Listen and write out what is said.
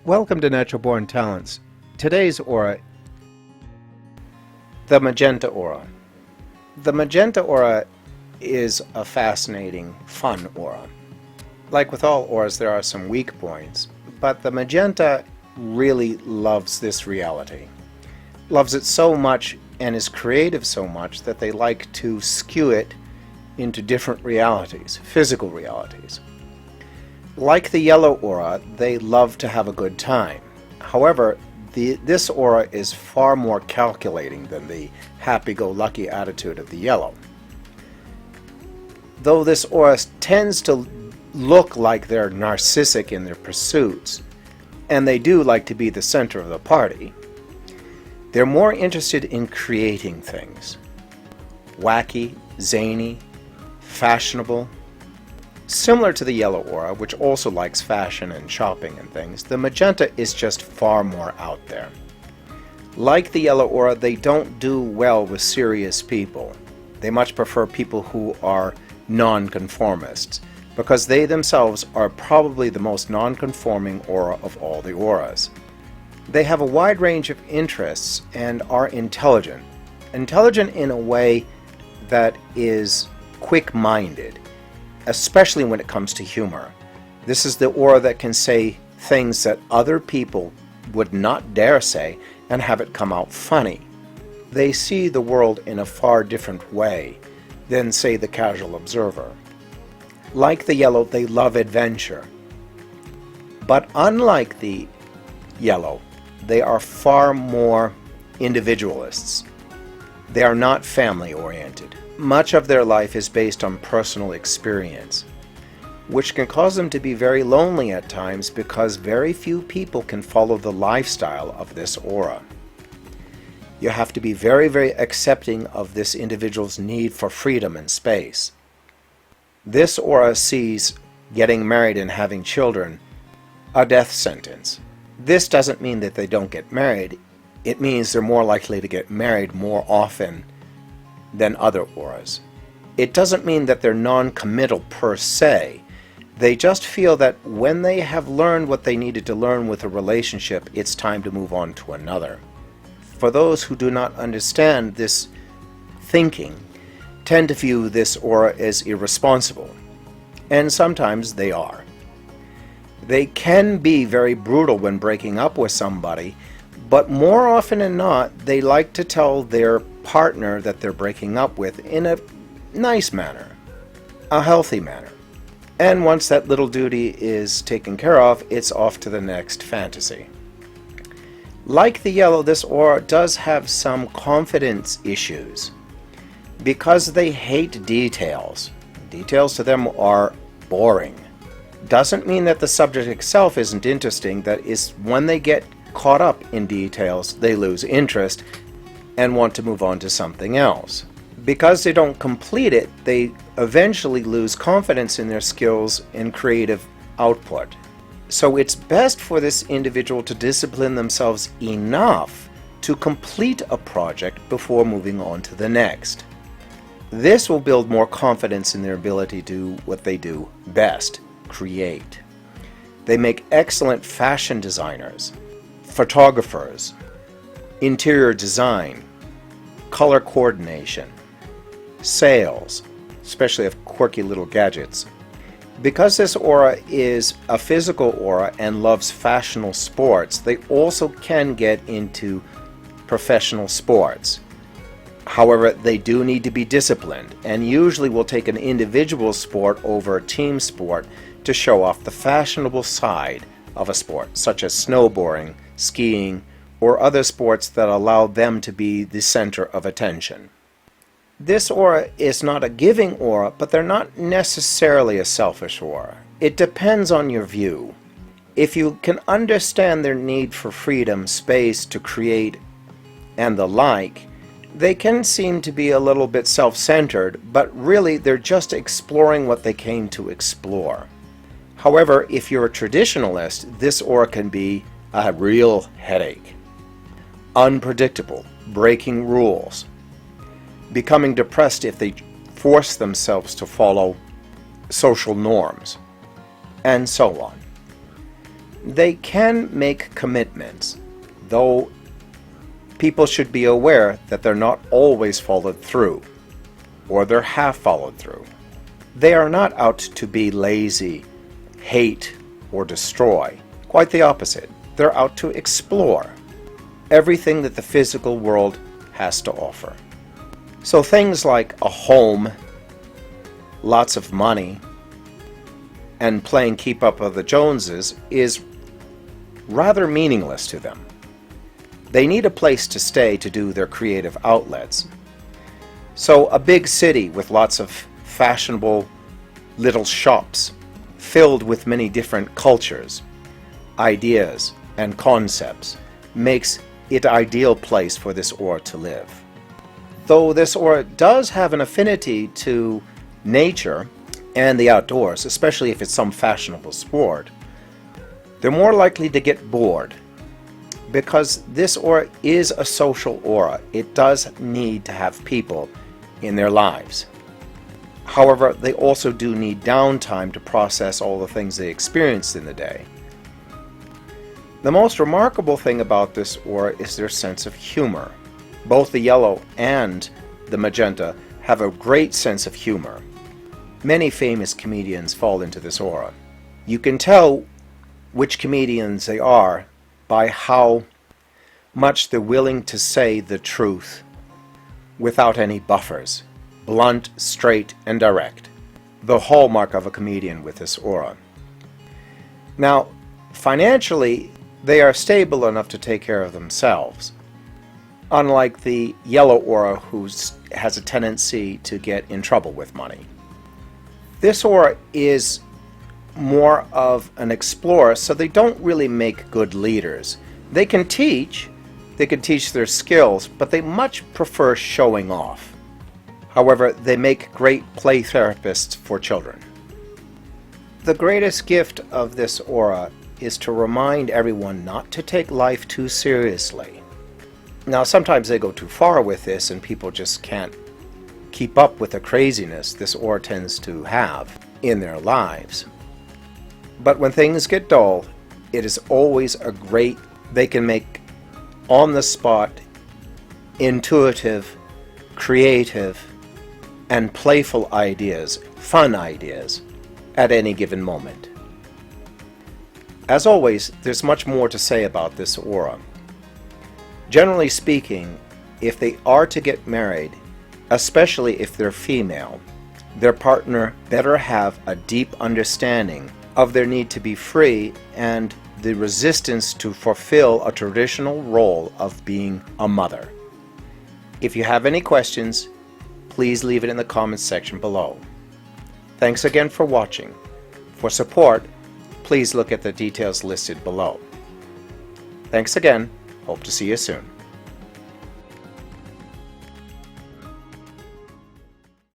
Welcome to Natural Born Talents. Today's aura, the Magenta aura. The Magenta aura is a fascinating, fun aura. Like with all auras, there are some weak points, but the Magenta really loves this reality. Loves it so much and is creative so much that they like to skew it into different realities, physical realities. Like the yellow aura, they love to have a good time. However, this aura is far more calculating than the happy-go-lucky attitude of the yellow. Though this aura tends to look like they're narcissic in their pursuits, and they do like to be the center of the party, they're more interested in creating things. Wacky, zany, fashionable. Similar to the yellow aura, which also likes fashion and shopping and things, the magenta is just far more out there. Like the yellow aura, they don't do well with serious people. They much prefer people who are non-conformists, because they themselves are probably the most non-conforming aura of all the auras. They have a wide range of interests and are intelligent. Intelligent in a way that is quick-minded, especially when it comes to humor. This is the aura that can say things that other people would not dare say and have it come out funny. They see the world in a far different way than, say, the casual observer. Like the yellow, they love adventure. But unlike the yellow, they are far more individualists. They are not family-oriented. Much of their life is based on personal experience, which can cause them to be very lonely at times because very few people can follow the lifestyle of this aura. You have to be very, very accepting of this individual's need for freedom and space. This aura sees getting married and having children a death sentence. This doesn't mean that they don't get married. It means they're more likely to get married more often than other auras. It doesn't mean that they're non-committal per se. They just feel that when they have learned what they needed to learn with a relationship, it's time to move on to another. For those who do not understand this thinking, tend to view this aura as irresponsible, and sometimes they are. They can be very brutal when breaking up with somebody, but more often than not, they like to tell their partner that they're breaking up with in a nice manner, a healthy manner. And once that little duty is taken care of, it's off to the next fantasy. Like the yellow, this aura does have some confidence issues because they hate details. Details to them are boring. Doesn't mean that the subject itself isn't interesting. That is, when they get caught up in details, they lose interest and want to move on to something else. Because they don't complete it, they eventually lose confidence in their skills and creative output. So it's best for this individual to discipline themselves enough to complete a project before moving on to the next. This will build more confidence in their ability to do what they do best, create. They make excellent fashion designers, photographers, interior design, color coordination, sales, especially of quirky little gadgets. Because this aura is a physical aura and loves fashionable sports, they also can get into professional sports. However, they do need to be disciplined and usually will take an individual sport over a team sport to show off the fashionable side of a sport, such as snowboarding, skiing, or other sports that allow them to be the center of attention. This aura is not a giving aura, but they're not necessarily a selfish aura. It depends on your view. If you can understand their need for freedom, space to create, and the like, they can seem to be a little bit self-centered, but really they're just exploring what they came to explore. However, if you're a traditionalist, this aura can be a real headache. Unpredictable, breaking rules, becoming depressed if they force themselves to follow social norms, and so on. They can make commitments, though people should be aware that they're not always followed through, or they're half followed through. They are not out to be lazy, hate, or destroy. Quite the opposite. They're out to explore everything that the physical world has to offer. So things like a home, lots of money, and playing keep up with the Joneses is rather meaningless to them. They need a place to stay to do their creative outlets. So a big city with lots of fashionable little shops filled with many different cultures, ideas, and concepts makes it an ideal place for this aura to live. Though this aura does have an affinity to nature and the outdoors, especially if it's some fashionable sport, they're more likely to get bored because this aura is a social aura. It does need to have people in their lives. However, they also do need downtime to process all the things they experienced in the day. The most remarkable thing about this aura is their sense of humor. Both the yellow and the magenta have a great sense of humor. Many famous comedians fall into this aura. You can tell which comedians they are by how much they're willing to say the truth without any buffers. Blunt, straight, and direct. The hallmark of a comedian with this aura. Now, financially, they are stable enough to take care of themselves, unlike the yellow aura who has a tendency to get in trouble with money. This aura is more of an explorer, so they don't really make good leaders. They can teach their skills, but they much prefer showing off. However, they make great play therapists for children. The greatest gift of this aura is to remind everyone not to take life too seriously. Now, sometimes they go too far with this and people just can't keep up with the craziness this aura tends to have in their lives. But when things get dull, it is always they can make on-the-spot, intuitive, creative, and playful ideas, fun ideas, at any given moment. As always, there's much more to say about this aura. Generally speaking, if they are to get married, especially if they're female, their partner better have a deep understanding of their need to be free and the resistance to fulfill a traditional role of being a mother. If you have any questions, please leave it in the comments section below. Thanks again for watching. For support, please look at the details listed below. Thanks again. Hope to see you soon.